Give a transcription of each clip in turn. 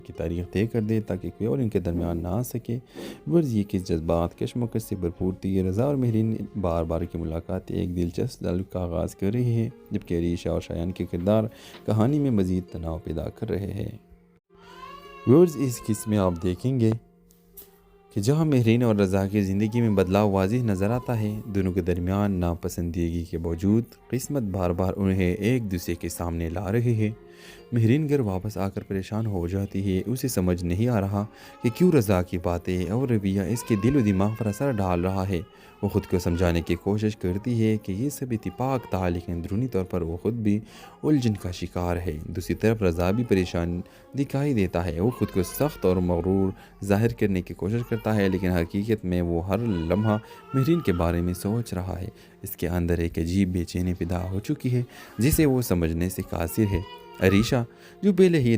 کی تاریخ طے کر دے تاکہ کوئی اور ان کے درمیان نہ آ سکے۔ ورز یہ کہ جذبات کشمکش سے بھرپور تھی۔ رضا اور مہرین بار بار کی ملاقات ایک دلچسپ تعلق کا آغاز کر رہی ہے، جبکہ عریشہ اور شایان کے کردار کہانی میں مزید تناؤ پیدا کر رہے ہیں۔ ورز اس قسم میں آپ دیکھیں گے کہ جہاں مہرین اور رضا کی زندگی میں بدلاؤ واضح نظر آتا ہے، دونوں کے درمیان ناپسندیدگی کے باوجود قسمت بار بار انہیں ایک دوسرے کے سامنے لا رہی ہے۔ مہرین گھر واپس آ کر پریشان ہو جاتی ہے۔ اسے سمجھ نہیں آ رہا کہ کیوں رضا کی باتیں اور رویہ اس کے دل و دماغ پر اثر ڈال رہا ہے۔ وہ خود کو سمجھانے کی کوشش کرتی ہے کہ یہ سب اتفاق تھا، لیکن اندرونی طور پر وہ خود بھی الجھن کا شکار ہے۔ دوسری طرف رضا بھی پریشان دکھائی دیتا ہے۔ وہ خود کو سخت اور مغرور ظاہر کرنے کی کوشش کرتا ہے، لیکن حقیقت میں وہ ہر لمحہ مہرین کے بارے میں سوچ رہا ہے۔ اس کے اندر ایک عجیب بے چینی پیدا ہو چکی ہے جسے وہ سمجھنے سے قاصر ہے۔ عریشہ جو پہلے ہی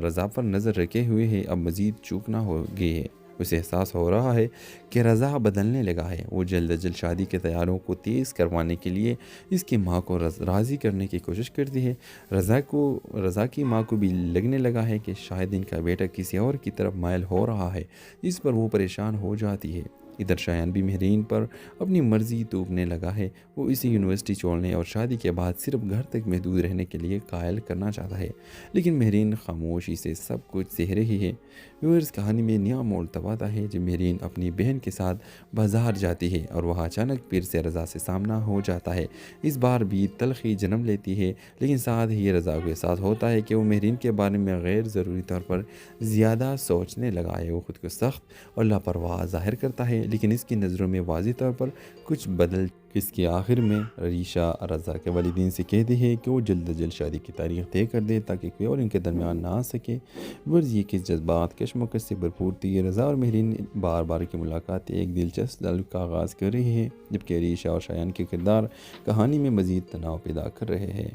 رضا پر نظر رکھے ہوئے ہے، اب مزید چوکنا ہو گئی ہے۔ اسے احساس ہو رہا ہے کہ رضا بدلنے لگا ہے۔ وہ جلد از جلد شادی کے تیاریوں کو تیز کروانے کے لیے اس کی ماں کو راضی کرنے کی کوشش کرتی ہے۔ رضا کی ماں کو بھی لگنے لگا ہے کہ شاید ان کا بیٹا کسی اور کی طرف مائل ہو رہا ہے، اس پر وہ پریشان ہو جاتی ہے۔ ادھر شایان بھی مہرین پر اپنی مرضی توپنے لگا ہے۔ وہ اسے یونیورسٹی چھوڑنے اور شادی کے بعد صرف گھر تک محدود رہنے کے لیے قائل کرنا چاہتا ہے، لیکن مہرین خاموشی سے سب کچھ سہ رہی ہے۔ ویورز کہانی میں نیا موڑ تب آتا ہے جب مہرین اپنی بہن کے ساتھ بازار جاتی ہے اور وہاں اچانک پھر سے رضا سے سامنا ہو جاتا ہے۔ اس بار بھی تلخی جنم لیتی ہے، لیکن ساتھ ہی رضا کو احساس ہوتا ہے کہ وہ مہرین کے بارے میں غیر ضروری طور پر زیادہ سوچنے لگا ہے۔ وہ خود کو سخت اور لاپرواہ ظاہر کرتا ہے، لیکن اس کی نظروں میں واضح طور پر کچھ بدل۔ اس کے آخر میں عریشہ رضا کے والدین سے کہتی ہے کہ وہ جلد از جلد شادی کی تاریخ طے کر دے تاکہ کوئی اور ان کے درمیان نہ آ سکے۔ ورز یہ کہ جذبات کشمکش سے بھرپور تھی۔ رضا اور مہرین بار بار کی ملاقات ایک دلچسپ تعلق کا آغاز کر رہی ہے، جبکہ عریشہ اور شایان کے کردار کہانی میں مزید تناؤ پیدا کر رہے ہیں۔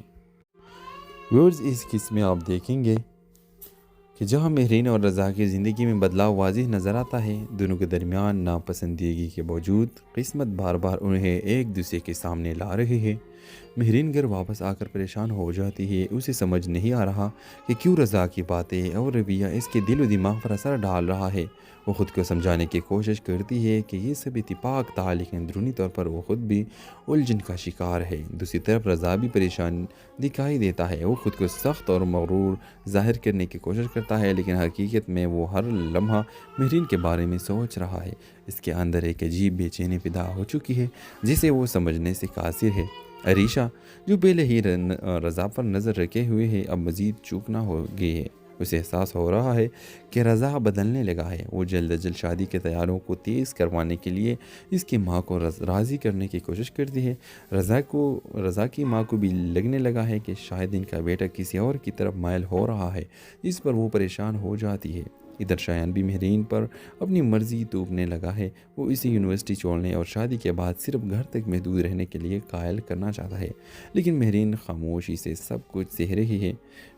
ورز اس قسم میں آپ دیکھیں گے کہ جہاں مہرین اور رضا کی زندگی میں بدلاؤ واضح نظر آتا ہے، دونوں کے درمیان ناپسندیدگی کے باوجود قسمت بار بار انہیں ایک دوسرے کے سامنے لا رہی ہے۔ مہرین گھر واپس آ کر پریشان ہو جاتی ہے۔ اسے سمجھ نہیں آ رہا کہ کیوں رضا کی باتیں اور رویہ اس کے دل و دماغ پر اثر ڈال رہا ہے۔ وہ خود کو سمجھانے کی کوشش کرتی ہے کہ یہ سب اتفاق تھا، لیکن اندرونی طور پر وہ خود بھی الجھن کا شکار ہے۔ دوسری طرف رضا بھی پریشان دکھائی دیتا ہے۔ وہ خود کو سخت اور مغرور ظاہر کرنے کی کوشش کرتا ہے، لیکن حقیقت میں وہ ہر لمحہ مہرین کے بارے میں سوچ رہا ہے۔ اس کے اندر ایک عجیب بے چینی پیدا ہو چکی ہے جسے وہ سمجھنے سے قاصر ہے۔ عریشہ جو پہلے ہی رضا پر نظر رکھے ہوئے ہے، اب مزید چوکنا ہو گئی ہے۔ اسے احساس ہو رہا ہے کہ رضا بدلنے لگا ہے۔ وہ جلد از جلد شادی کے تیاریوں کو تیز کروانے کے لیے اس کی ماں کو راضی کرنے کی کوشش کرتی ہے۔ رضا کی ماں کو بھی لگنے لگا ہے کہ شاید ان کا بیٹا کسی اور کی طرف مائل ہو رہا ہے، اس پر وہ پریشان ہو جاتی ہے۔ ادھر شایان بھی مہرین پر اپنی مرضی توپنے لگا ہے۔ وہ اسے یونیورسٹی چھوڑنے اور شادی کے بعد صرف گھر تک محدود رہنے کے لیے قائل کرنا چاہتا ہے، لیکن مہرین خاموشی سے سب کچھ سہ رہی ہے۔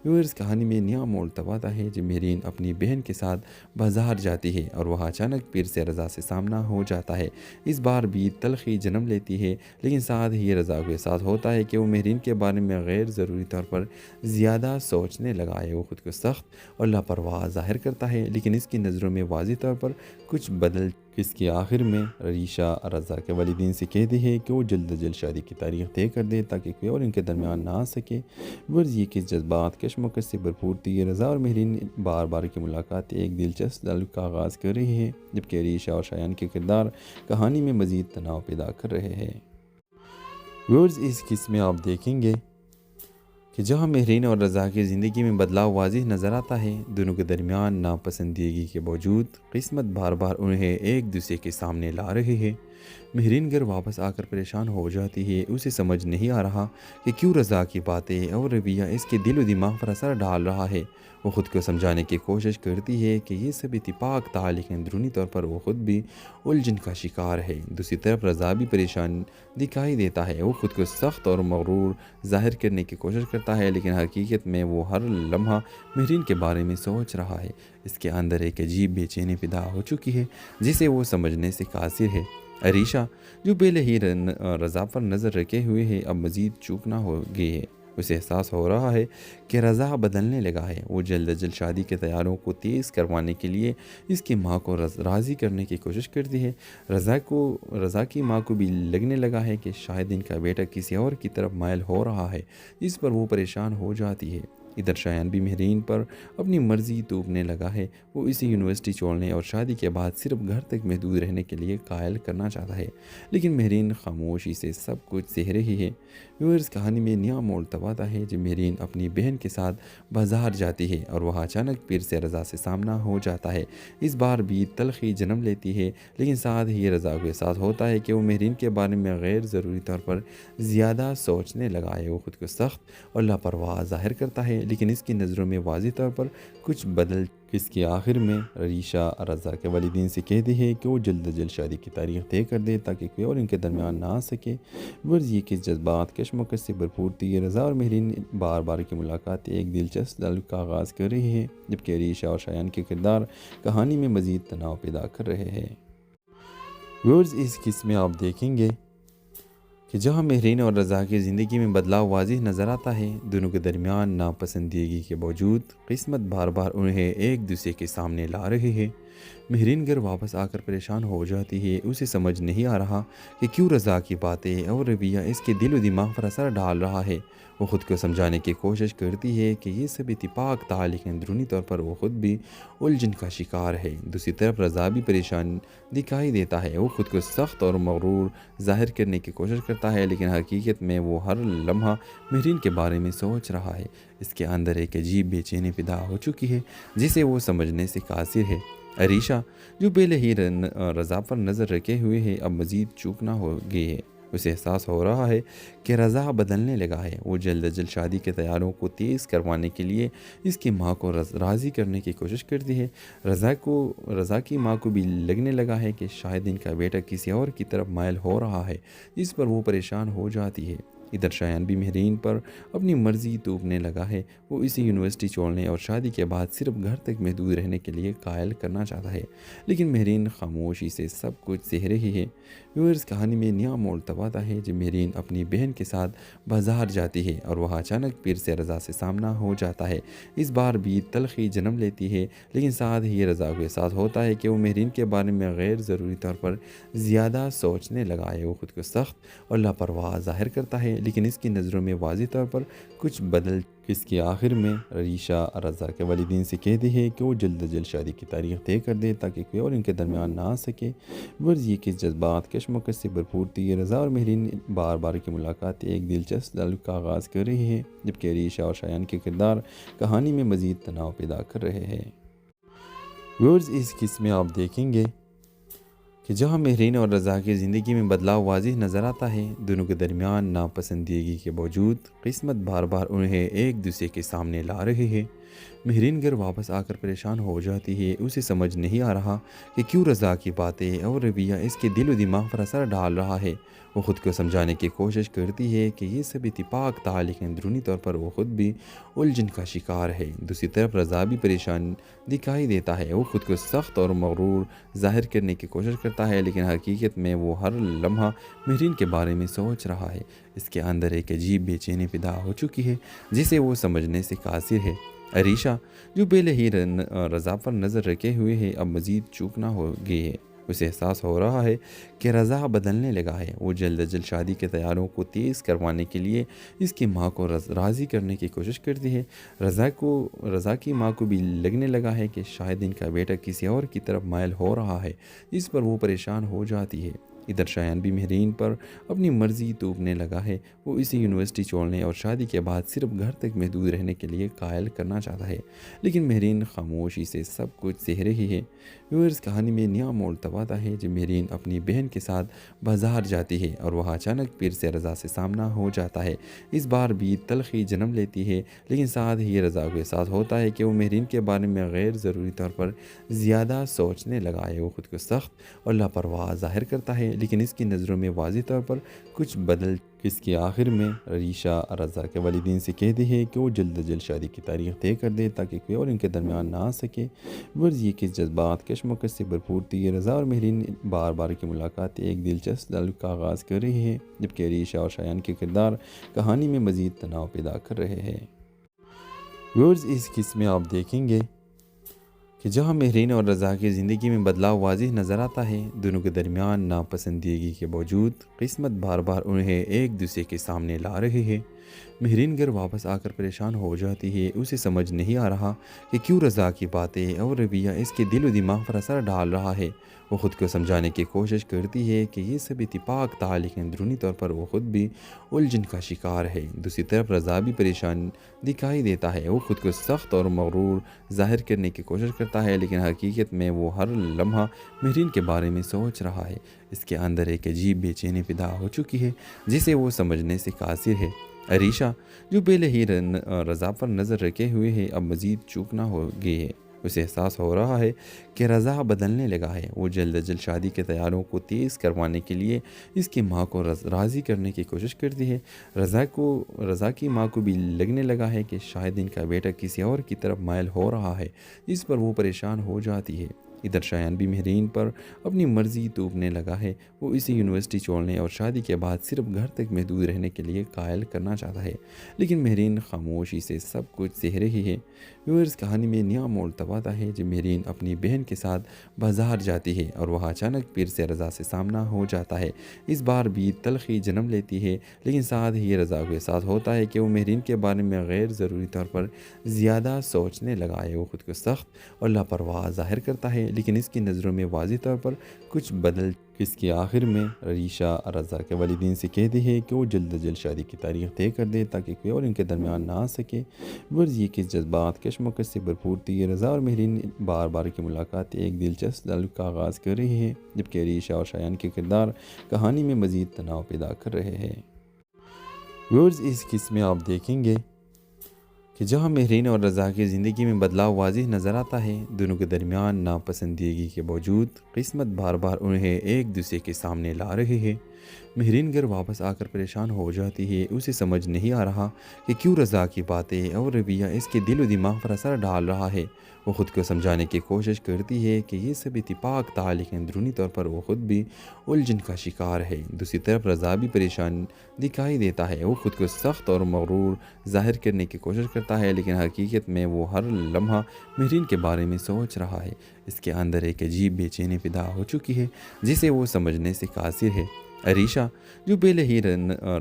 ویورز کہانی میں نیا موڑ تب آتا ہے جب مہرین اپنی بہن کے ساتھ بازار جاتی ہے اور وہاں اچانک پھر سے رضا سے سامنا ہو جاتا ہے۔ اس بار بھی تلخی جنم لیتی ہے، لیکن ساتھ ہی رضا کو احساس ہوتا ہے کہ وہ مہرین کے بارے میں غیر ضروری طور پر زیادہ سوچنے لگا ہے۔ وہ خود کو سخت اور لاپرواہ ظاہر کرتا ہے، لیکن اس کی نظروں میں واضح طور پر کچھ بدل۔ اس کے آخر میں عریشہ رضا کے والدین سے کہتی ہے کہ وہ جلد از جلد شادی کی تاریخ طے کر دے تاکہ کوئی اور ان کے درمیان نہ آ سکے۔ ورز یہ کہ جذبات کشمکش سے بھرپور تھی۔ رضا اور مہرین بار بار کی ملاقات ایک دلچسپ تعلق کا آغاز کر رہی ہے، جبکہ عریشہ اور شایان کے کردار کہانی میں مزید تناؤ پیدا کر رہے ہیں۔ ویورز اس قسم میں آپ دیکھیں گے کہ جہاں مہرین اور رضا کی زندگی میں بدلاؤ واضح نظر آتا ہے، دونوں کے درمیان ناپسندیدگی کے باوجود قسمت بار بار انہیں ایک دوسرے کے سامنے لا رہی ہے۔ مہرین گھر واپس آ کر پریشان ہو جاتی ہے۔ اسے سمجھ نہیں آ رہا کہ کیوں رضا کی باتیں اور رویہ اس کے دل و دماغ پر اثر ڈال رہا ہے۔ وہ خود کو سمجھانے کی کوشش کرتی ہے کہ یہ سب اتفاق تھا، لیکن اندرونی طور پر وہ خود بھی الجھن کا شکار ہے۔ دوسری طرف رضا بھی پریشان دکھائی دیتا ہے۔ وہ خود کو سخت اور مغرور ظاہر کرنے کی کوشش کرتا ہے، لیکن حقیقت میں وہ ہر لمحہ مہرین کے بارے میں سوچ رہا ہے۔ اس کے اندر ایک عجیب بے چینی پیدا ہو چکی ہے جسے وہ سمجھنے سے قاصر ہے۔ عریشہ جو پہلے ہی رضا پر نظر رکھے ہوئے ہے، اب مزید چوکنا ہو گئی ہے۔ اسے احساس ہو رہا ہے کہ رضا بدلنے لگا ہے۔ وہ جلد از جلد شادی کے تیاروں کو تیز کروانے کے لیے اس کی ماں کو راضی کرنے کی کوشش کرتی ہے۔ رضا کی ماں کو بھی لگنے لگا ہے کہ شاید ان کا بیٹا کسی اور کی طرف مائل ہو رہا ہے، جس پر وہ پریشان ہو جاتی ہے۔ ادھر شایان بھی مہرین پر اپنی مرضی توپنے لگا ہے۔ وہ اسے یونیورسٹی چھوڑنے اور شادی کے بعد صرف گھر تک محدود رہنے کے لیے قائل کرنا چاہتا ہے، لیکن مہرین خاموشی سے سب کچھ سہ رہی ہے۔ ویورز کہانی میں نیا موڑ تب آتا ہے جب مہرین اپنی بہن کے ساتھ بازار جاتی ہے اور وہاں اچانک پیر سے رضا سے سامنا ہو جاتا ہے۔ اس بار بھی تلخی جنم لیتی ہے، لیکن ساتھ ہی رضا کو احساس ہوتا ہے کہ وہ مہرین کے بارے میں غیر ضروری طور پر زیادہ سوچنے لگا ہے۔ وہ خود کو سخت اور لاپرواہ ظاہر کرتا ہے، لیکن اس کی نظروں میں واضح طور پر کچھ بدل اس کے آخر میں ریشا رضا کے والدین سے کہتی ہے کہ وہ جلد از جلد شادی کی تاریخ طے کر دے تاکہ کوئی اور ان کے درمیان نہ آ سکے۔ ورز یہ کہ جذبات کشمکش سے بھرپور تھی۔ رضا اور مہرین بار بار کی ملاقات ایک دلچسپ تعلق کا آغاز کر رہی ہے، جبکہ ریشا اور شایان کے کردار کہانی میں مزید تناؤ پیدا کر رہے ہیں۔ ورز اس قسم میں آپ دیکھیں گے کہ جہاں مہرین اور رضا کی زندگی میں بدلاؤ واضح نظر آتا ہے، دونوں کے درمیان ناپسندیدگی کے باوجود قسمت بار بار انہیں ایک دوسرے کے سامنے لا رہی ہے۔ مہرین گھر واپس آ کر پریشان ہو جاتی ہے۔ اسے سمجھ نہیں آ رہا کہ کیوں رضا کی باتیں اور رویہ اس کے دل و دماغ پر اثر ڈال رہا ہے۔ وہ خود کو سمجھانے کی کوشش کرتی ہے کہ یہ سب اتفاق تھا، لیکن اندرونی طور پر وہ خود بھی الجھن کا شکار ہے۔ دوسری طرف رضا بھی پریشان دکھائی دیتا ہے۔ وہ خود کو سخت اور مغرور ظاہر کرنے کی کوشش کرتا ہے، لیکن حقیقت میں وہ ہر لمحہ مہرین کے بارے میں سوچ رہا ہے۔ اس کے اندر ایک عجیب بے چینی پیدا ہو چکی ہے جسے وہ سمجھنے سے قاصر ہے۔ ریشا جو پہلے ہی رضا پر نظر رکھے ہوئے ہے، اب مزید چوکنا ہو گئی ہے۔ اسے احساس ہو رہا ہے کہ رضا بدلنے لگا ہے۔ وہ جلد از جلد شادی کے تیاروں کو تیز کروانے کے لیے اس کی ماں کو راضی کرنے کی کوشش کرتی ہے۔ رضا کی ماں کو بھی لگنے لگا ہے کہ شاید ان کا بیٹا کسی اور کی طرف مائل ہو رہا ہے، جس پر وہ پریشان ہو جاتی ہے۔ ادھر شایان بھی مہرین پر اپنی مرضی توپنے لگا ہے۔ وہ اسے یونیورسٹی چھوڑنے اور شادی کے بعد صرف گھر تک محدود رہنے کے لیے قائل کرنا چاہتا ہے، لیکن مہرین خاموشی سے سب کچھ سہ رہی ہے۔ ویورز کہانی میں نیا موڑ تب آتا ہے جب مہرین اپنی بہن کے ساتھ بازار جاتی ہے اور وہاں اچانک پیر سے رضا سے سامنا ہو جاتا ہے۔ اس بار بھی تلخی جنم لیتی ہے، لیکن ساتھ ہی رضا کو احساس ہوتا ہے کہ وہ مہرین کے بارے میں غیر ضروری طور پر زیادہ سوچنے لگا ہے۔ وہ خود کو سخت اور لاپرواہ ظاہر کرتا ہے، لیکن اس کی نظروں میں واضح طور پر کچھ بدل اس کے آخر میں ریشا رضا کے والدین سے کہتی ہے کہ وہ جلد از جلد شادی کی تاریخ طے کر دے تاکہ کوئی اور ان کے درمیان نہ آ سکے۔ ورز یہ کہ جذبات کشمکش سے بھرپور تھی۔ رضا اور مہرین بار بار کی ملاقات ایک دلچسپ تعلق کا آغاز کر رہی ہے، جبکہ ریشا اور شایان کے کردار کہانی میں مزید تناؤ پیدا کر رہے ہیں۔ ورز اس قسم میں آپ دیکھیں گے کہ جہاں مہرین اور رضا کی زندگی میں بدلاؤ واضح نظر آتا ہے، دونوں کے درمیان ناپسندیدگی کے باوجود قسمت بار بار انہیں ایک دوسرے کے سامنے لا رہی ہے۔ مہرین گھر واپس آ کر پریشان ہو جاتی ہے۔ اسے سمجھ نہیں آ رہا کہ کیوں رضا کی باتیں اور رویہ اس کے دل و دماغ پر اثر ڈال رہا ہے۔ وہ خود کو سمجھانے کی کوشش کرتی ہے کہ یہ سب اتفاق تھا، لیکن اندرونی طور پر وہ خود بھی الجھن کا شکار ہے۔ دوسری طرف رضا بھی پریشان دکھائی دیتا ہے۔ وہ خود کو سخت اور مغرور ظاہر کرنے کی کوشش کرتا ہے، لیکن حقیقت میں وہ ہر لمحہ مہرین کے بارے میں سوچ رہا ہے۔ اس کے اندر ایک عجیب بے چینی پیدا ہو چکی ہے جسے وہ سمجھنے سے قاصر ہے۔ ریشا جو پہلے ہی رضا پر نظر رکھے ہوئے ہے، اب مزید چوکنا ہو گئی ہے۔ اسے احساس ہو رہا ہے کہ رضا بدلنے لگا ہے۔ وہ جلد از جلد شادی کے تیاروں کو تیز کروانے کے لیے اس کی ماں کو راضی کرنے کی کوشش کرتی ہے۔ رضا کی ماں کو بھی لگنے لگا ہے کہ شاید ان کا بیٹا کسی اور کی طرف مائل ہو رہا ہے، جس پر وہ پریشان ہو جاتی ہے۔ ادھر شایان بھی مہرین پر اپنی مرضی توپنے لگا ہے۔ وہ اسے یونیورسٹی چھوڑنے اور شادی کے بعد صرف گھر تک محدود رہنے کے لیے قائل کرنا چاہتا ہے، لیکن مہرین خاموشی سے سب کچھ سہ رہی ہے۔ ویورز کہانی میں نیا موڑ تب آتا ہے جب مہرین اپنی بہن کے ساتھ بازار جاتی ہے اور وہاں اچانک پیر سے رضا سے سامنا ہو جاتا ہے۔ اس بار بھی تلخی جنم لیتی ہے، لیکن ساتھ ہی رضا کو احساس ہوتا ہے کہ وہ مہرین کے بارے میں غیر ضروری طور پر زیادہ سوچنے لگا ہے۔ وہ خود کو سخت اور لاپرواہ ظاہر کرتا ہے، ہے، لیکن اس کی نظروں میں واضح طور پر کچھ بدل اس کے آخر میں عریشہ رضا کے والدین سے کہتی ہے کہ وہ جلد از جلد شادی کی تاریخ طے کر دے تاکہ کوئی اور ان کے درمیان نہ آ سکے۔ غرض یہ کہ جذبات کشمکش سے بھرپور تھی، رضا اور مہرین بار بار کی ملاقات ایک دلچسپ تعلق کا آغاز کر رہی ہے، جبکہ عریشہ اور شایان کے کردار کہانی میں مزید تناؤ پیدا کر رہے ہیں۔ غرض اس قسم میں آپ دیکھیں گے کہ جہاں مہرین اور رضا کی زندگی میں بدلاؤ واضح نظر آتا ہے، دونوں کے درمیان ناپسندیدگی کے باوجود قسمت بار بار انہیں ایک دوسرے کے سامنے لا رہی ہے۔ مہرین گھر واپس آ کر پریشان ہو جاتی ہے، اسے سمجھ نہیں آ رہا کہ کیوں رضا کی باتیں اور رویہ اس کے دل و دماغ پر اثر ڈال رہا ہے۔ وہ خود کو سمجھانے کی کوشش کرتی ہے کہ یہ سب اتفاق تھا، لیکن اندرونی طور پر وہ خود بھی الجھن کا شکار ہے۔ دوسری طرف رضا بھی پریشان دکھائی دیتا ہے، وہ خود کو سخت اور مغرور ظاہر کرنے کی کوشش کرتا ہے، لیکن حقیقت میں وہ ہر لمحہ مہرین کے بارے میں سوچ رہا ہے۔ اس کے اندر ایک عجیب بے چینی پیدا ہو چکی ہے جسے وہ سمجھنے سے قاصر ہے۔ عریشہ جو پہلے ہی رضا پر نظر رکھے ہوئے ہے، اب مزید چوکنا ہو گئی ہے۔ اسے احساس ہو رہا ہے کہ رضا بدلنے لگا ہے۔ وہ جلد از جلد شادی کے تیاریوں کو تیز کروانے کے لیے اس کی ماں کو راضی کرنے کی کوشش کرتی ہے۔ رضا کی ماں کو بھی لگنے لگا ہے کہ شاید ان کا بیٹا کسی اور کی طرف مائل ہو رہا ہے، جس پر وہ پریشان ہو جاتی ہے۔ ادھر شایان بھی مہرین پر اپنی مرضی توپنے لگا ہے۔ وہ اسے یونیورسٹی چھوڑنے اور شادی کے بعد صرف گھر تک محدود رہنے کے لیے قائل کرنا چاہتا ہے، لیکن مہرین خاموشی سے سب کچھ سہ رہی ہے۔ ویورز کہانی میں نیا موڑ تب آتا ہے جب مہرین اپنی بہن کے ساتھ بازار جاتی ہے اور وہاں اچانک پھر سے رضا سے سامنا ہو جاتا ہے۔ اس بار بھی تلخی جنم لیتی ہے، لیکن ساتھ ہی رضا کو احساس ہوتا ہے کہ وہ مہرین کے بارے میں غیر ضروری طور پر زیادہ سوچنے لگا ہے۔ وہ خود کو سخت اور لاپرواہ ظاہر کرتا ہے، لیکن اس کی نظروں میں واضح طور پر کچھ بدل اس کے آخر میں عریشہ رضا کے والدین سے کہتی ہے کہ وہ جلد از جلد شادی کی تاریخ طے کر دے تاکہ کوئی اور ان کے درمیان نہ آ سکے۔ غرض یہ کہ جذبات کشمکش سے بھرپور تھی، رضا اور مہرین بار بار کی ملاقات ایک دلچسپ تعلق کا آغاز کر رہی ہے، جبکہ عریشہ اور شایان کے کردار کہانی میں مزید تناؤ پیدا کر رہے ہیں۔ غرض اس قسم میں آپ دیکھیں گے کہ جہاں مہرین اور رضا کی زندگی میں بدلاؤ واضح نظر آتا ہے، دونوں کے درمیان ناپسندیدگی کے باوجود قسمت بار بار انہیں ایک دوسرے کے سامنے لا رہی ہے۔ مہرین گھر واپس آ کر پریشان ہو جاتی ہے، اسے سمجھ نہیں آ رہا کہ کیوں رضا کی باتیں اور رویہ اس کے دل و دماغ پر اثر ڈال رہا ہے۔ وہ خود کو سمجھانے کی کوشش کرتی ہے کہ یہ سب اتفاق تھا، لیکن اندرونی طور پر وہ خود بھی الجھن کا شکار ہے۔ دوسری طرف رضا بھی پریشان دکھائی دیتا ہے، وہ خود کو سخت اور مغرور ظاہر کرنے کی کوشش کرتا ہے، لیکن حقیقت میں وہ ہر لمحہ مہرین کے بارے میں سوچ رہا ہے۔ اس کے اندر ایک عجیب بے چینی پیدا ہو چکی ہے جسے وہ سمجھنے سے قاصر ہے۔ عریشہ جو پہلے ہی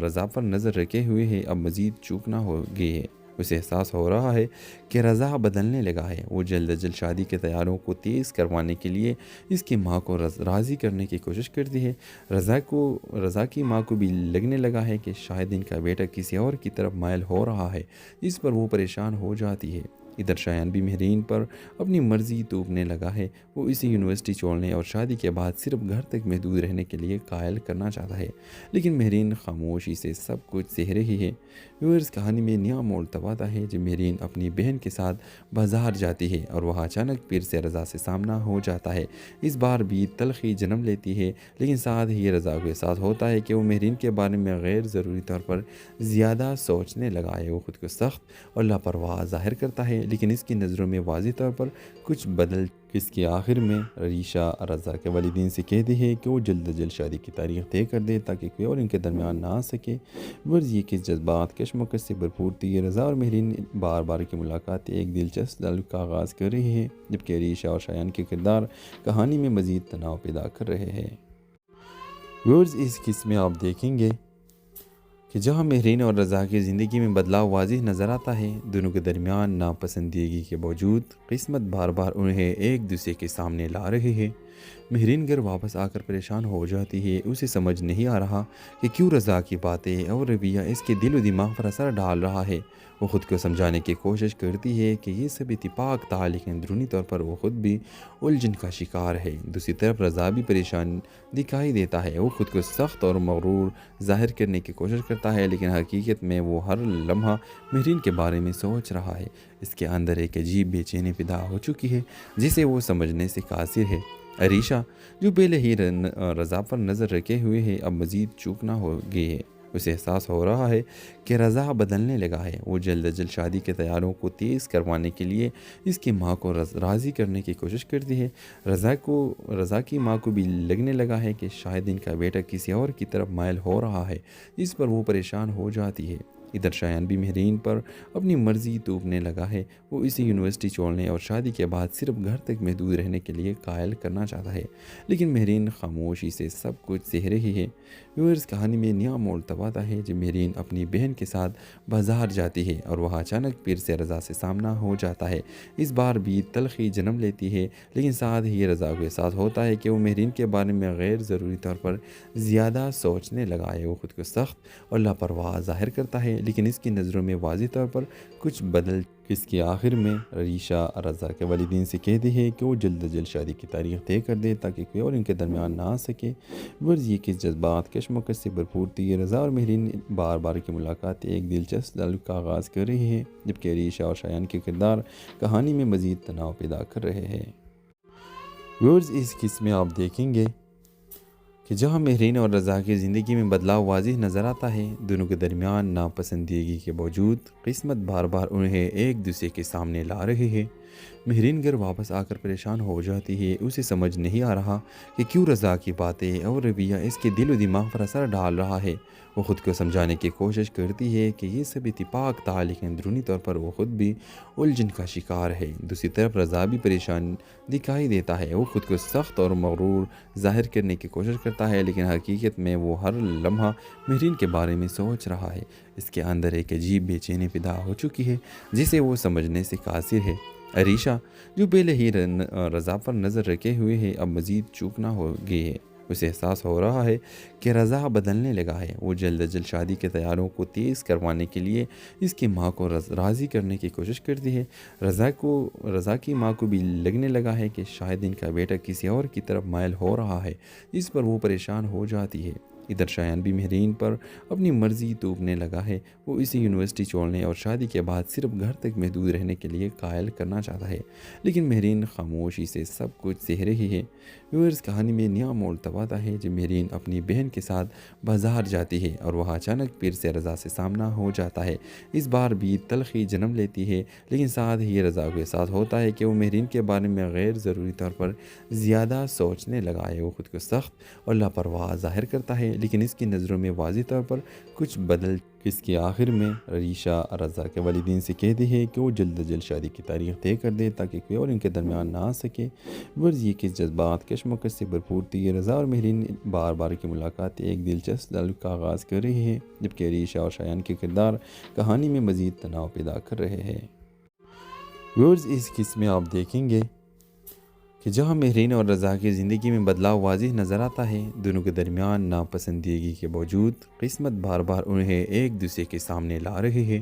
رضا پر نظر رکھے ہوئے ہے، اب مزید چوکنا ہو گئی ہے۔ اسے احساس ہو رہا ہے کہ رضا بدلنے لگا ہے۔ وہ جلد از جلد شادی کے تیاریوں کو تیز کروانے کے لیے اس کی ماں کو راضی کرنے کی کوشش کرتی ہے۔ رضا کی ماں کو بھی لگنے لگا ہے کہ شاید ان کا بیٹا کسی اور کی طرف مائل ہو رہا ہے، جس پر وہ پریشان ہو جاتی ہے۔ ادھر شایان بھی مہرین پر اپنی مرضی توپنے لگا ہے۔ وہ اسے یونیورسٹی چھوڑنے اور شادی کے بعد صرف گھر تک محدود رہنے کے لیے قائل کرنا چاہتا ہے، لیکن مہرین خاموشی سے سب کچھ سہ رہی ہے۔ ویورز کہانی میں نیا موڑ تب آتا ہے جب مہرین اپنی بہن کے ساتھ بازار جاتی ہے اور وہاں اچانک پھر سے رضا سے سامنا ہو جاتا ہے۔ اس بار بھی تلخی جنم لیتی ہے، لیکن ساتھ ہی رضا کو احساس ہوتا ہے کہ وہ مہرین کے بارے میں غیر ضروری طور پر زیادہ سوچنے لگا ہے۔ وہ خود کو سخت اور لاپرواہ ظاہر کرتا ہے، لیکن اس کی نظروں میں واضح طور پر کچھ بدل اس کے آخر میں عریشہ رضا کے والدین سے کہتی ہے کہ وہ جلد از جلد شادی کی تاریخ طے کر دے تاکہ کوئی اور ان کے درمیان نہ آ سکے۔ غرض یہ کہ جذبات کشمکش سے بھرپور تھی، رضا اور مہرین بار بار کی ملاقات ایک دلچسپ تعلق کا آغاز کر رہی ہے، جبکہ عریشہ اور شایان کے کردار کہانی میں مزید تناؤ پیدا کر رہے ہیں۔ غرض اس قسم میں آپ دیکھیں گے کہ جہاں مہرین اور رضا کی زندگی میں بدلاؤ واضح نظر آتا ہے، دونوں کے درمیان ناپسندیدگی کے باوجود قسمت بار بار انہیں ایک دوسرے کے سامنے لا رہی ہے۔ مہرین گھر واپس آ کر پریشان ہو جاتی ہے، اسے سمجھ نہیں آ رہا کہ کیوں رضا کی باتیں اور رویہ اس کے دل و دماغ پر اثر ڈال رہا ہے۔ وہ خود کو سمجھانے کی کوشش کرتی ہے کہ یہ سب اتفاق تھا، لیکن اندرونی طور پر وہ خود بھی الجھن کا شکار ہے۔ دوسری طرف رضا بھی پریشان دکھائی دیتا ہے، وہ خود کو سخت اور مغرور ظاہر کرنے کی کوشش کرتا ہے، لیکن حقیقت میں وہ ہر لمحہ مہرین کے بارے میں سوچ رہا ہے۔ اس کے اندر ایک عجیب بے چینی پیدا ہو چکی ہے جسے وہ سمجھنے سے قاصر ہے۔ عریشہ جو پہلے ہی رضا پر نظر رکھے ہوئے ہے اب مزید چوکنا ہو گئی ہے۔ اسے احساس ہو رہا ہے کہ رضا بدلنے لگا ہے۔ وہ جلد از جلد شادی کے تیاروں کو تیز کروانے کے لیے اس کی ماں کو راضی کرنے کی کوشش کرتی ہے۔ رضا کی ماں کو بھی لگنے لگا ہے کہ شاید ان کا بیٹا کسی اور کی طرف مائل ہو رہا ہے، اس پر وہ پریشان ہو جاتی ہے۔ ادھر شایان بھی مہرین پر اپنی مرضی توپنے لگا ہے۔ وہ اسے یونیورسٹی چھوڑنے اور شادی کے بعد صرف گھر تک محدود رہنے کے لیے قائل کرنا چاہتا ہے، لیکن مہرین خاموشی سے سب کچھ سہ رہی ہے۔ ویورز کہانی میں نیا موڑ تب آتا ہے جب مہرین اپنی بہن کے ساتھ بازار جاتی ہے اور وہاں اچانک پیر سے رضا سے سامنا ہو جاتا ہے۔ اس بار بھی تلخی جنم لیتی ہے، لیکن ساتھ ہی رضا کو احساس ہوتا ہے کہ وہ مہرین کے بارے میں غیر ضروری طور پر زیادہ سوچنے لگا ہے۔ وہ خود کو سخت اور لاپرواہ ظاہر کرتا ہے، لیکن اس کی نظروں میں واضح طور پر کچھ بدل اس کے آخر میں عریشہ رضا کے والدین سے کہتی ہے کہ وہ جلد از جلد شادی کی تاریخ طے کر دے تاکہ کوئی اور ان کے درمیان نہ آ سکے۔ ورز یہ کہ جذبات کشمکش سے بھرپور تھی۔ رضا اور مہرین بار بار کی ملاقات ایک دلچسپ تعلق کا آغاز کر رہی ہے، جبکہ عریشہ اور شایان کے کردار کہانی میں مزید تناؤ پیدا کر رہے ہیں۔ ورز اس قسم میں آپ دیکھیں گے کہ جہاں مہرین اور رضا کی زندگی میں بدلاؤ واضح نظر آتا ہے، دونوں کے درمیان ناپسندیدگی کے باوجود قسمت بار بار انہیں ایک دوسرے کے سامنے لا رہی ہے۔ مہرین گھر واپس آ کر پریشان ہو جاتی ہے۔ اسے سمجھ نہیں آ رہا کہ کیوں رضا کی باتیں اور رویہ اس کے دل و دماغ پر اثر ڈال رہا ہے۔ وہ خود کو سمجھانے کی کوشش کرتی ہے کہ یہ سب اتفاق تھا، لیکن اندرونی طور پر وہ خود بھی الجھن کا شکار ہے۔ دوسری طرف رضا بھی پریشان دکھائی دیتا ہے۔ وہ خود کو سخت اور مغرور ظاہر کرنے کی کوشش کرتا ہے، لیکن حقیقت میں وہ ہر لمحہ مہرین کے بارے میں سوچ رہا ہے۔ اس کے اندر ایک عجیب بے چینی پیدا ہو چکی ہے جسے وہ سمجھنے سے قاصر ہے۔ عریشہ جو پہلے ہی رضا پر نظر رکھے ہوئے ہے اب مزید چوکنا ہو گئی ہے۔ اسے احساس ہو رہا ہے کہ رضا بدلنے لگا ہے۔ وہ جلد از جلد شادی کے تیاروں کو تیز کروانے کے لیے اس کی ماں کو راضی کرنے کی کوشش کرتی ہے۔ رضا کی ماں کو بھی لگنے لگا ہے کہ شاید ان کا بیٹا کسی اور کی طرف مائل ہو رہا ہے، اس پر وہ پریشان ہو جاتی ہے۔ ادھر شایان بھی مہرین پر اپنی مرضی توپنے لگا ہے۔ وہ اسے یونیورسٹی چھوڑنے اور شادی کے بعد صرف گھر تک محدود رہنے کے لیے قائل کرنا چاہتا ہے، لیکن مہرین خاموشی سے سب کچھ سہ رہی ہے۔ ویورز کہانی میں نیا موڑ تب آتا ہے جب مہرین اپنی بہن کے ساتھ بازار جاتی ہے اور وہاں اچانک پیر سے رضا سے سامنا ہو جاتا ہے۔ اس بار بھی تلخی جنم لیتی ہے، لیکن ساتھ ہی رضا کو احساس ہوتا ہے کہ وہ مہرین کے بارے میں غیر ضروری طور پر زیادہ سوچنے لگا ہے۔ وہ خود کو سخت اور لاپرواہ ظاہر کرتا ہے، لیکن اس کی نظروں میں واضح طور پر کچھ بدل اس کے آخر میں عریشہ رضا کے والدین سے کہتی ہے کہ وہ جلد از جلد شادی کی تاریخ طے کر دے تاکہ کوئی اور ان کے درمیان نہ آ سکے۔ ورز یہ کہ جذبات کشمکش سے بھرپور تھی۔ رضا اور مہرین بار بار کی ملاقات ایک دلچسپ تعلق کا آغاز کر رہی ہے، جبکہ عریشہ اور شایان کے کردار کہانی میں مزید تناؤ پیدا کر رہے ہیں۔ ورز اس قسم میں آپ دیکھیں گے کہ جہاں مہرین اور رضا کی زندگی میں بدلاؤ واضح نظر آتا ہے، دونوں کے درمیان ناپسندیدگی کے باوجود قسمت بار بار انہیں ایک دوسرے کے سامنے لا رہی ہے۔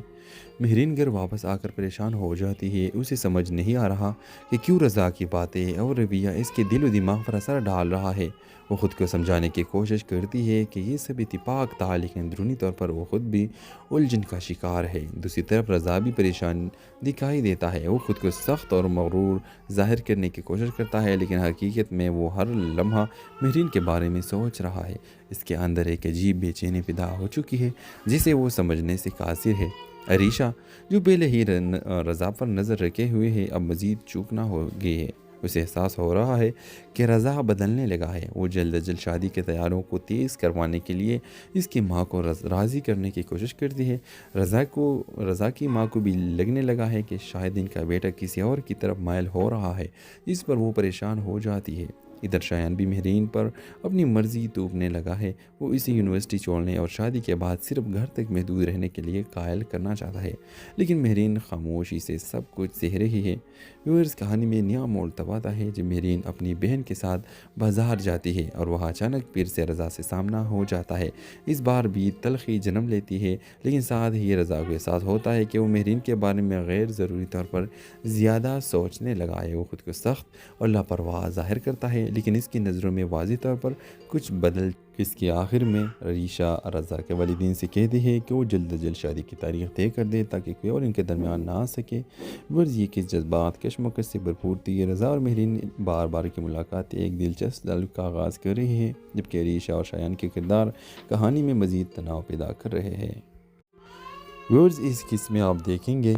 مہرین گھر واپس آ کر پریشان ہو جاتی ہے۔ اسے سمجھ نہیں آ رہا کہ کیوں رضا کی باتیں اور رویہ اس کے دل و دماغ پر اثر ڈال رہا ہے۔ وہ خود کو سمجھانے کی کوشش کرتی ہے کہ یہ سب اتفاق تھا، لیکن اندرونی طور پر وہ خود بھی الجھن کا شکار ہے۔ دوسری طرف رضا بھی پریشان دکھائی دیتا ہے۔ وہ خود کو سخت اور مغرور ظاہر کرنے کی کوشش کرتا ہے، لیکن حقیقت میں وہ ہر لمحہ مہرین کے بارے میں سوچ رہا ہے۔ اس کے اندر ایک عجیب بے چینی پیدا ہو چکی ہے جسے وہ سمجھنے سے قاصر ہے۔ عریشہ جو پہلے ہی رضا پر نظر رکھے ہوئے ہے اب مزید چوکنا ہو گئی ہے۔ اسے احساس ہو رہا ہے کہ رضا بدلنے لگا ہے۔ وہ جلد از جلد شادی کے تیاروں کو تیز کروانے کے لیے اس کی ماں کو راضی کرنے کی کوشش کرتی ہے۔ رضا کی ماں کو بھی لگنے لگا ہے کہ شاید ان کا بیٹا کسی اور کی طرف مائل ہو رہا ہے، اس پر وہ پریشان ہو جاتی ہے۔ ادھر شایان بھی مہرین پر اپنی مرضی توپنے لگا ہے۔ وہ اسے یونیورسٹی چھوڑنے اور شادی کے بعد صرف گھر تک محدود رہنے کے لیے قائل کرنا چاہتا ہے، لیکن مہرین خاموشی سے سب کچھ سہ رہی ہے۔ ویورز کہانی میں نیا موڑ تب آتا ہے جب مہرین اپنی بہن کے ساتھ بازار جاتی ہے اور وہاں اچانک پیر سے رضا سے سامنا ہو جاتا ہے۔ اس بار بھی تلخی جنم لیتی ہے، لیکن ساتھ ہی رضا کو احساس ہوتا ہے کہ وہ مہرین کے بارے میں غیر ضروری طور پر زیادہ سوچنے لگا ہے۔ وہ خود کو سخت اور لاپرواہ ظاہر کرتا ہے، لیکن اس کی نظروں میں واضح طور پر کچھ بدل اس کے آخر میں عریشہ رضا کے والدین سے کہتی ہے کہ وہ جلد از جلد شادی کی تاریخ طے کر دے تاکہ کوئی اور ان کے درمیان نہ آ سکے۔ غرض یہ کہ جذبات کشمکش سے بھرپور تھی۔ رضا اور مہرین بار بار کی ملاقات ایک دلچسپ تعلق کا آغاز کر رہی ہے، جبکہ عریشہ اور شایان کے کردار کہانی میں مزید تناؤ پیدا کر رہے ہیں۔ ویورز، اس قسم میں آپ دیکھیں گے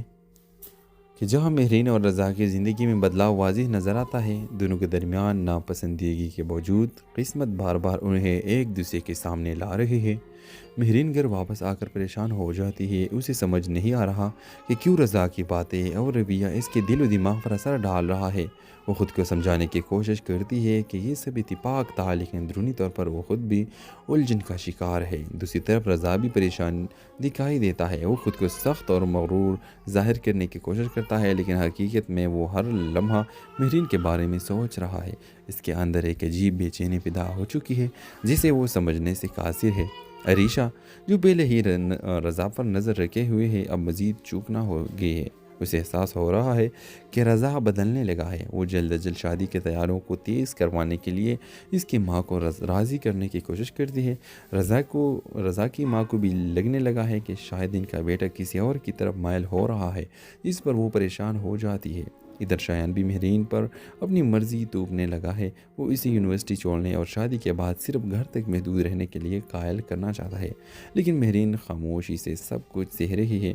کہ جہاں مہرین اور رضا کی زندگی میں بدلاؤ واضح نظر آتا ہے، دونوں کے درمیان ناپسندیدگی کے باوجود قسمت بار بار انہیں ایک دوسرے کے سامنے لا رہی ہے۔ مہرین گھر واپس آ کر پریشان ہو جاتی ہے، اسے سمجھ نہیں آ رہا کہ کیوں رضا کی باتیں اور رویہ اس کے دل و دماغ پر اثر ڈال رہا ہے۔ وہ خود کو سمجھانے کی کوشش کرتی ہے کہ یہ سب اتفاق تھا، لیکن اندرونی طور پر وہ خود بھی الجھن کا شکار ہے۔ دوسری طرف رضا بھی پریشان دکھائی دیتا ہے، وہ خود کو سخت اور مغرور ظاہر کرنے کی کوشش کرتا ہے، لیکن حقیقت میں وہ ہر لمحہ مہرین کے بارے میں سوچ رہا ہے۔ اس کے اندر ایک عجیب بے چینی پیدا ہو چکی ہے جسے وہ سمجھنے سے قاصر ہے۔ عریشہ، جو پہلے ہی رضا پر نظر رکھے ہوئے ہے، اب مزید چوکنا ہو گئی ہے۔ اسے احساس ہو رہا ہے کہ رضا بدلنے لگا ہے۔ وہ جلد از جلد شادی کے تیاریوں کو تیز کروانے کے لیے اس کی ماں کو راضی کرنے کی کوشش کرتی ہے۔ رضا کی ماں کو بھی لگنے لگا ہے کہ شاید ان کا بیٹا کسی اور کی طرف مائل ہو رہا ہے، جس پر وہ پریشان ہو جاتی ہے۔ ادھر شایان بھی مہرین پر اپنی مرضی توپنے لگا ہے۔ وہ اسے یونیورسٹی چھوڑنے اور شادی کے بعد صرف گھر تک محدود رہنے کے لیے قائل کرنا چاہتا ہے، لیکن مہرین خاموشی سے سب کچھ سہ رہی ہے۔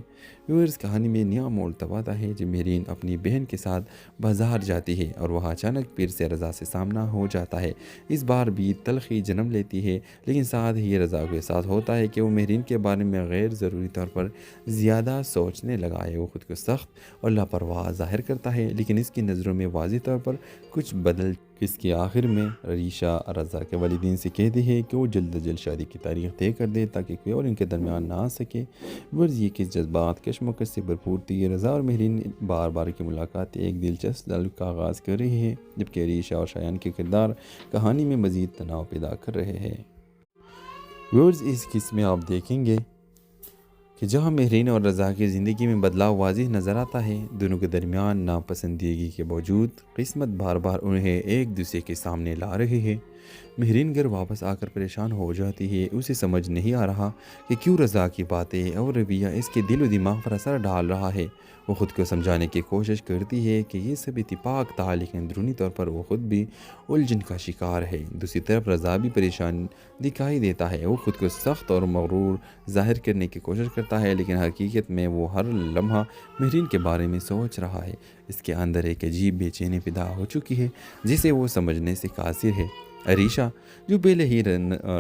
ویورز، کہانی میں نیا موڑ تب آتا ہے جب مہرین اپنی بہن کے ساتھ بازار جاتی ہے اور وہاں اچانک پھر سے رضا سے سامنا ہو جاتا ہے۔ اس بار بھی تلخی جنم لیتی ہے، لیکن ساتھ ہی رضا کو احساس ہوتا ہے کہ وہ مہرین کے بارے میں غیر ضروری طور پر زیادہ سوچنے لگا ہے۔ وہ خود کو سخت اور لاپرواہ ظاہر کرتا ہے، لیکن اس کی نظروں میں واضح طور پر کچھ بدل اس کے آخر میں عریشہ رضا کے والدین سے کہتی ہے کہ وہ جلد از جلد شادی کی تاریخ طے کر دے تاکہ کوئی اور ان کے درمیان نہ آ سکے۔ غرض یہ کہ جذبات کشمکش سے بھرپور تھی۔ رضا اور مہرین بار بار کی ملاقات ایک دلچسپ تعلق کا آغاز کر رہی ہے، جبکہ عریشہ اور شایان کے کردار کہانی میں مزید تناؤ پیدا کر رہے ہیں۔ ویورز، اس قسم میں آپ دیکھیں گے کہ جہاں مہرین اور رضا کی زندگی میں بدلاؤ واضح نظر آتا ہے، دونوں کے درمیان ناپسندیدگی کے باوجود قسمت بار بار انہیں ایک دوسرے کے سامنے لا رہی ہے۔ مہرین گھر واپس آ کر پریشان ہو جاتی ہے، اسے سمجھ نہیں آ رہا کہ کیوں رضا کی باتیں اور رویہ اس کے دل و دماغ پر اثر ڈال رہا ہے۔ وہ خود کو سمجھانے کی کوشش کرتی ہے کہ یہ سب اتفاق تھا، لیکن اندرونی طور پر وہ خود بھی الجھن کا شکار ہے۔ دوسری طرف رضا بھی پریشان دکھائی دیتا ہے، وہ خود کو سخت اور مغرور ظاہر کرنے کی کوشش کرتا ہے، لیکن حقیقت میں وہ ہر لمحہ مہرین کے بارے میں سوچ رہا ہے۔ اس کے اندر ایک عجیب بے چینی پیدا ہو چکی ہے جسے وہ سمجھنے سے قاصر ہے۔ عریشہ، جو پہلے ہی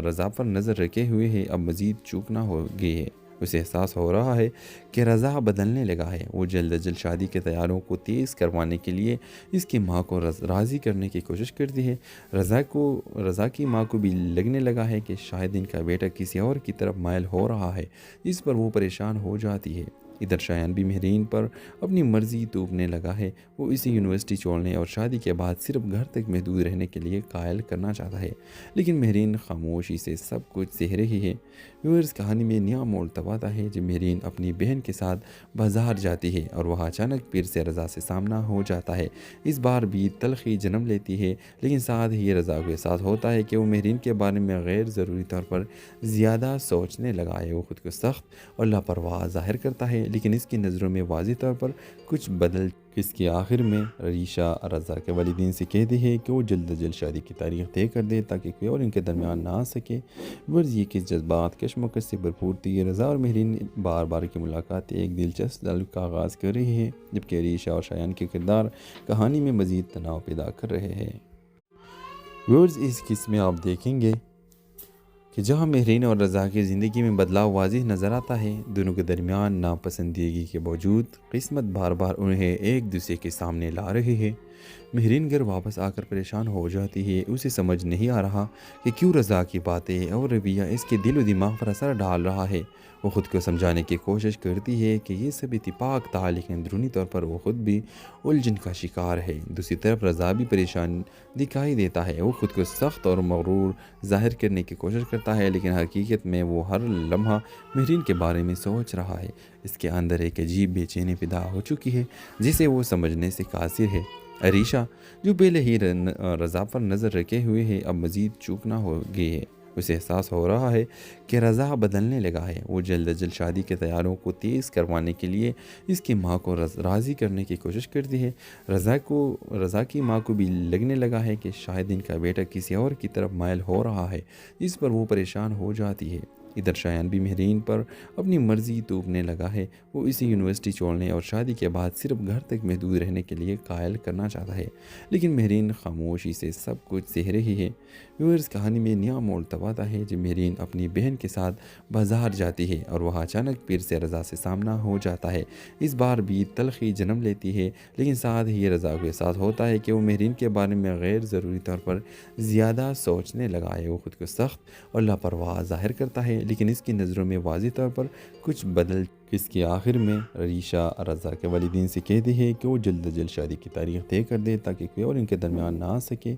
رضا پر نظر رکھے ہوئے ہے، اب مزید چوکنا ہو گئی ہے۔ اسے احساس ہو رہا ہے کہ رضا بدلنے لگا ہے۔ وہ جلد از جلد شادی کے تیاریوں کو تیز کروانے کے لیے اس کی ماں کو راضی کرنے کی کوشش کرتی ہے۔ رضا کی ماں کو بھی لگنے لگا ہے کہ شاید ان کا بیٹا کسی اور کی طرف مائل ہو رہا ہے، جس پر وہ پریشان ہو جاتی ہے۔ ادھر شایان بھی مہرین پر اپنی مرضی توپنے لگا ہے۔ وہ اسے یونیورسٹی چھوڑنے اور شادی کے بعد صرف گھر تک محدود رہنے کے لیے قائل کرنا چاہتا ہے، لیکن مہرین خاموشی سے سب کچھ سہ رہی ہے۔ ویورز، کہانی میں نیا موڑ تب آتا ہے جب مہرین اپنی بہن کے ساتھ بازار جاتی ہے اور وہاں اچانک پھر سے رضا سے سامنا ہو جاتا ہے۔ اس بار بھی تلخی جنم لیتی ہے، لیکن ساتھ ہی رضا کو احساس ہوتا ہے کہ وہ مہرین کے بارے میں غیر ضروری طور پر زیادہ سوچنے لگا ہے۔ وہ خود کو سخت اور لاپرواہ ظاہر کرتا ہے، لیکن اس کی نظروں میں واضح طور پر کچھ بدل اس کے آخر میں عریشہ رضا کے والدین سے کہتی ہے کہ وہ جلد از جلد شادی کی تاریخ طے کر دے تاکہ کوئی اور ان کے درمیان نہ آ سکے۔ غرض یہ کہ جذبات کشمکش سے بھرپور تھی۔ رضا اور مہرین بار بار کی ملاقات ایک دلچسپ تعلق کا آغاز کر رہی ہے، جبکہ عریشہ اور شایان کے کردار کہانی میں مزید تناؤ پیدا کر رہے ہیں۔ ویورز، اس قسم میں آپ دیکھیں گے کہ جہاں مہرین اور رضا کی زندگی میں بدلاؤ واضح نظر آتا ہے، دونوں کے درمیان ناپسندیدگی کے باوجود قسمت بار بار انہیں ایک دوسرے کے سامنے لا رہی ہے۔ مہرین گھر واپس آ کر پریشان ہو جاتی ہے، اسے سمجھ نہیں آ رہا کہ کیوں رضا کی باتیں اور رویہ اس کے دل و دماغ پر اثر ڈال رہا ہے۔ وہ خود کو سمجھانے کی کوشش کرتی ہے کہ یہ سب اتفاق تھا، لیکن اندرونی طور پر وہ خود بھی الجھن کا شکار ہے۔ دوسری طرف رضا بھی پریشان دکھائی دیتا ہے، وہ خود کو سخت اور مغرور ظاہر کرنے کی کوشش کرتا ہے، لیکن حقیقت میں وہ ہر لمحہ مہرین کے بارے میں سوچ رہا ہے۔ اس کے اندر ایک عجیب بے چینی پیدا ہو چکی ہے جسے وہ سمجھنے سے قاصر ہے۔ عریشہ جو پہلے ہی رضا پر نظر رکھے ہوئے ہے اب مزید چوکنا ہو گئی ہے۔ اسے احساس ہو رہا ہے کہ رضا بدلنے لگا ہے۔ وہ جلد از جلد شادی کے تیاروں کو تیز کروانے کے لیے اس کی ماں کو راضی کرنے کی کوشش کرتی ہے۔ رضا کی ماں کو بھی لگنے لگا ہے کہ شاید ان کا بیٹا کسی اور کی طرف مائل ہو رہا ہے، جس پر وہ پریشان ہو جاتی ہے۔ ادھر شایان بھی مہرین پر اپنی مرضی توپنے لگا ہے۔ وہ اسے یونیورسٹی چھوڑنے اور شادی کے بعد صرف گھر تک محدود رہنے کے لیے قائل کرنا چاہتا ہے، لیکن مہرین خاموشی سے سب کچھ سہ رہی ہے۔ ویورز کہانی میں نیا موڑ تب آتا ہے جب مہرین اپنی بہن کے ساتھ بازار جاتی ہے اور وہاں اچانک پھر سے رضا سے سامنا ہو جاتا ہے۔ اس بار بھی تلخی جنم لیتی ہے، لیکن ساتھ ہی رضا کے ساتھ ہوتا ہے کہ وہ مہرین کے بارے میں غیر ضروری طور پر زیادہ سوچنے لگا ہے۔ وہ خود کو سخت اور لاپرواہ ظاہر کرتا ہے، لیکن اس کی نظروں میں واضح طور پر کچھ بدل اس کے آخر میں عریشہ رضا کے والدین سے کہتی ہے کہ وہ جلد از جلد شادی کی تاریخ طے کر دے تاکہ کوئی اور ان کے درمیان نہ آ سکے۔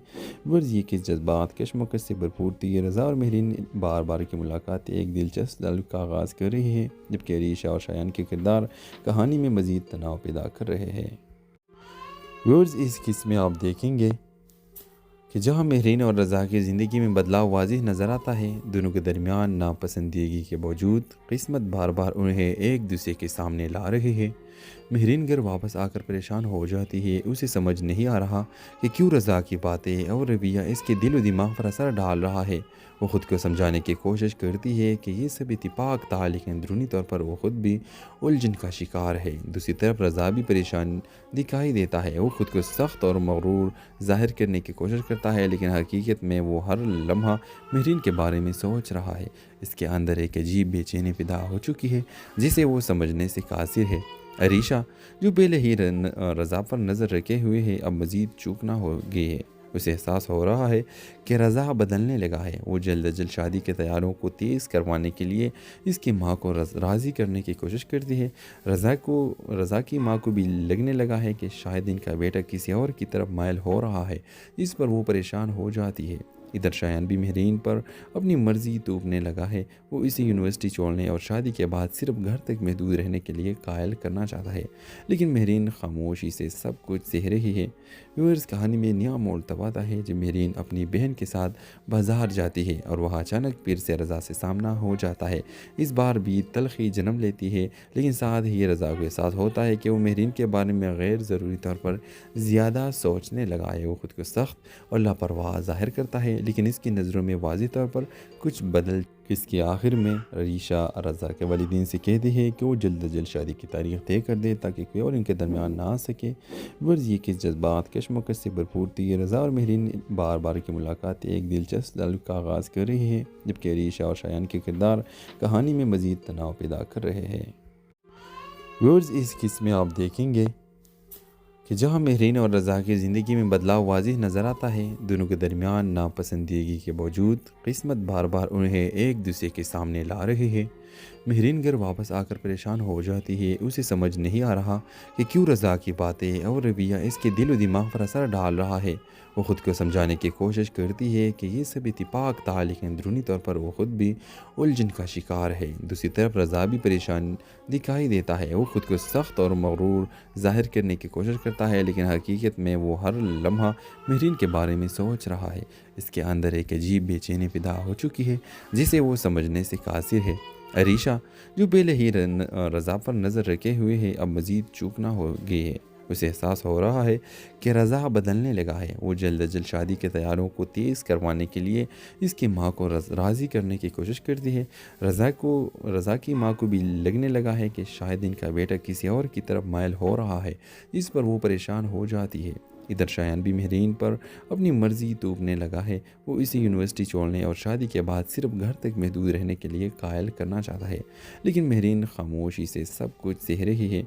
ورز یہ کہ جذبات کشمکش سے بھرپور تھی۔ رضا اور مہرین بار بار کی ملاقات ایک دلچسپ تعلق کا آغاز کر رہی ہے، جبکہ عریشہ اور شایان کے کردار کہانی میں مزید تناؤ پیدا کر رہے ہیں۔ ورز اس قسم میں آپ دیکھیں گے کہ جہاں مہرین اور رضا کی زندگی میں بدلاؤ واضح نظر آتا ہے، دونوں کے درمیان ناپسندیدگی کے باوجود قسمت بار بار انہیں ایک دوسرے کے سامنے لا رہی ہے۔ مہرین گھر واپس آ کر پریشان ہو جاتی ہے۔ اسے سمجھ نہیں آ رہا کہ کیوں رضا کی باتیں اور رویہ اس کے دل و دماغ پر اثر ڈال رہا ہے۔ وہ خود کو سمجھانے کی کوشش کرتی ہے کہ یہ سب اتفاق تھا، لیکن اندرونی طور پر وہ خود بھی الجھن کا شکار ہے۔ دوسری طرف رضا بھی پریشان دکھائی دیتا ہے۔ وہ خود کو سخت اور مغرور ظاہر کرنے کی کوشش کرتا ہے، لیکن حقیقت میں وہ ہر لمحہ مہرین کے بارے میں سوچ رہا ہے۔ اس کے اندر ایک عجیب بے چینی پیدا ہو چکی ہے جسے وہ سمجھنے سے قاصر ہے۔ عریشہ جو پہلے ہی رضا پر نظر رکھے ہوئے ہے اب مزید چوکنا ہو گئی ہے۔ اسے احساس ہو رہا ہے کہ رضا بدلنے لگا ہے۔ وہ جلد از جلد شادی کے تیاروں کو تیز کروانے کے لیے اس کی ماں کو راضی کرنے کی کوشش کرتی ہے۔ رضا کی ماں کو بھی لگنے لگا ہے کہ شاید ان کا بیٹا کسی اور کی طرف مائل ہو رہا ہے، جس پر وہ پریشان ہو جاتی ہے۔ ادھر شایان بھی مہرین پر اپنی مرضی توپنے لگا ہے۔ وہ اسے یونیورسٹی چھوڑنے اور شادی کے بعد صرف گھر تک محدود رہنے کے لیے قائل کرنا چاہتا ہے، لیکن مہرین خاموشی سے سب کچھ سہ رہی ہے۔ ویورز کہانی میں نیا موڑ تب آتا ہے جب مہرین اپنی بہن کے ساتھ بازار جاتی ہے اور وہاں اچانک پھر سے رضا سے سامنا ہو جاتا ہے۔ اس بار بھی تلخی جنم لیتی ہے، لیکن ساتھ ہی رضا کے ساتھ ہوتا ہے کہ وہ مہرین کے بارے میں غیر ضروری طور پر زیادہ سوچنے لگا ہے۔ وہ خود کو سخت اور لاپرواہ ظاہر کرتا ہے، لیکن اس کی نظروں میں واضح طور پر کچھ بدل اس کے آخر میں عریشہ رضا کے والدین سے کہتی ہے کہ وہ جلد از جلد شادی کی تاریخ طے کر دے تاکہ کوئی اور ان کے درمیان نہ آ سکے۔ ورز یہ کہ جذبات کشمکش سے بھرپور تھی۔ رضا اور مہرین بار بار کی ملاقات ایک دلچسپ تعلق کا آغاز کر رہی ہے، جبکہ عریشہ اور شایان کے کردار کہانی میں مزید تناؤ پیدا کر رہے ہیں۔ ورز اس قسم میں آپ دیکھیں گے کہ جہاں مہرین اور رضا کی زندگی میں بدلاؤ واضح نظر آتا ہے، دونوں کے درمیان ناپسندیدگی کے باوجود قسمت بار بار انہیں ایک دوسرے کے سامنے لا رہی ہے۔ مہرین گھر واپس آ کر پریشان ہو جاتی ہے۔ اسے سمجھ نہیں آ رہا کہ کیوں رضا کی باتیں اور رویہ اس کے دل و دماغ پر اثر ڈال رہا ہے۔ وہ خود کو سمجھانے کی کوشش کرتی ہے کہ یہ سب اتفاق تھا، لیکن اندرونی طور پر وہ خود بھی الجھن کا شکار ہے۔ دوسری طرف رضا بھی پریشان دکھائی دیتا ہے۔ وہ خود کو سخت اور مغرور ظاہر کرنے کی کوشش کرتا ہے، لیکن حقیقت میں وہ ہر لمحہ مہرین کے بارے میں سوچ رہا ہے۔ اس کے اندر ایک عجیب بے چینی پیدا ہو چکی ہے جسے وہ سمجھنے سے قاصر ہے۔ عریشہ جو پہلے ہی رضا پر نظر رکھے ہوئے ہے اب مزید چوکنا ہو گئی ہے۔ اسے احساس ہو رہا ہے کہ رضا بدلنے لگا ہے۔ وہ جلد از جلد شادی کے تیاروں کو تیز کروانے کے لیے اس کی ماں کو راضی کرنے کی کوشش کرتی ہے۔ رضا کی ماں کو بھی لگنے لگا ہے کہ شاید ان کا بیٹا کسی اور کی طرف مائل ہو رہا ہے، جس پر وہ پریشان ہو جاتی ہے۔ ادھر شایان بھی مہرین پر اپنی مرضی توپنے لگا ہے۔ وہ اسے یونیورسٹی چھوڑنے اور شادی کے بعد صرف گھر تک محدود رہنے کے لیے قائل کرنا چاہتا ہے، لیکن مہرین خاموشی سے سب کچھ سہ رہی ہے۔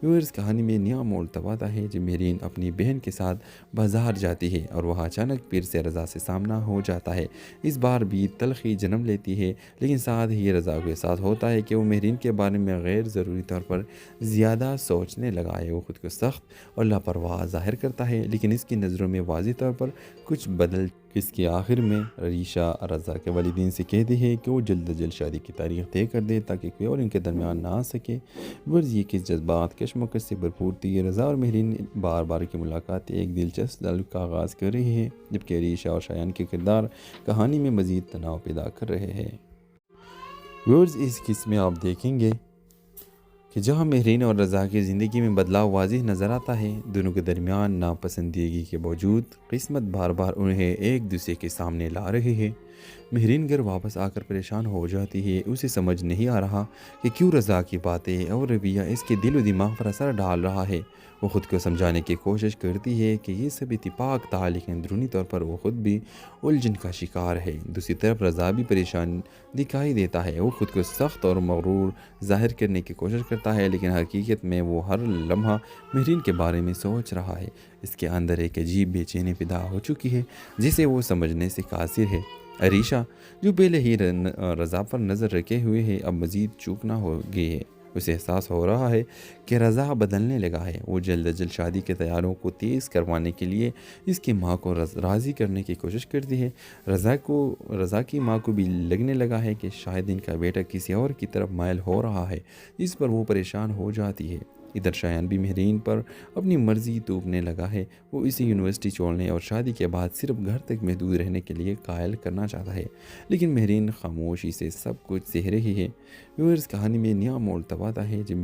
ویورز کہانی میں نیا موڑ تب آتا ہے جب مہرین اپنی بہن کے ساتھ بازار جاتی ہے اور وہاں اچانک پھر سے رضا سے سامنا ہو جاتا ہے۔ اس بار بھی تلخی جنم لیتی ہے، لیکن ساتھ ہی رضا کے ساتھ ہوتا ہے کہ وہ مہرین کے بارے میں غیر ضروری طور پر زیادہ سوچنے لگا ہے۔ وہ خود کو سخت اور لاپرواہ ظاہر کرتا ہے، لیکن اس کی نظروں میں واضح طور پر کچھ بدل اس کے آخر میں عریشہ رضا کے والدین سے کہتی ہے کہ وہ جلد از جلد شادی کی تاریخ طے کر دے تاکہ کوئی اور ان کے درمیان نہ آ سکے۔ غرض یہ کہ جذبات کشمکش سے بھرپور تھی، رضا اور مہرین بار بار کی ملاقات ایک دلچسپ تعلق کا آغاز کر رہی ہے، جبکہ عریشہ اور شایان کے کردار کہانی میں مزید تناؤ پیدا کر رہے ہیں۔ ویورز، اس قسم میں آپ دیکھیں گے کہ جہاں مہرین اور رضا کی زندگی میں بدلاؤ واضح نظر آتا ہے، دونوں کے درمیان ناپسندیدگی کے باوجود قسمت بار بار انہیں ایک دوسرے کے سامنے لا رہی ہے۔ مہرین گھر واپس آ کر پریشان ہو جاتی ہے، اسے سمجھ نہیں آ رہا کہ کیوں رضا کی باتیں اور رویہ اس کے دل و دماغ پر اثر ڈال رہا ہے۔ وہ خود کو سمجھانے کی کوشش کرتی ہے کہ یہ سب اتفاق تھا، لیکن اندرونی طور پر وہ خود بھی الجھن کا شکار ہے۔ دوسری طرف رضا بھی پریشان دکھائی دیتا ہے، وہ خود کو سخت اور مغرور ظاہر کرنے کی کوشش کرتا ہے، لیکن حقیقت میں وہ ہر لمحہ مہرین کے بارے میں سوچ رہا ہے۔ اس کے اندر ایک عجیب بے چینی پیدا ہو چکی ہے جسے وہ سمجھنے سے قاصر ہے۔ عریشہ، جو پہلے ہی رضا پر نظر رکھے ہوئے ہے، اب مزید چوکنا ہو گئی ہے۔ اسے احساس ہو رہا ہے کہ رضا بدلنے لگا ہے۔ وہ جلد از جلد شادی کے تیاریوں کو تیز کروانے کے لیے اس کی ماں کو راضی کرنے کی کوشش کرتی ہے۔ رضا کی ماں کو بھی لگنے لگا ہے کہ شاید ان کا بیٹا کسی اور کی طرف مائل ہو رہا ہے، جس پر وہ پریشان ہو جاتی ہے۔ ادھر شایان بھی مہرین پر اپنی مرضی توپنے لگا ہے۔ وہ اسے یونیورسٹی چھوڑنے اور شادی کے بعد صرف گھر تک محدود رہنے کے لیے قائل کرنا چاہتا ہے، لیکن مہرین خاموشی سے سب کچھ سہ رہی ہے۔ ویورز، کہانی میں نیا موڑ تب آتا ہے جب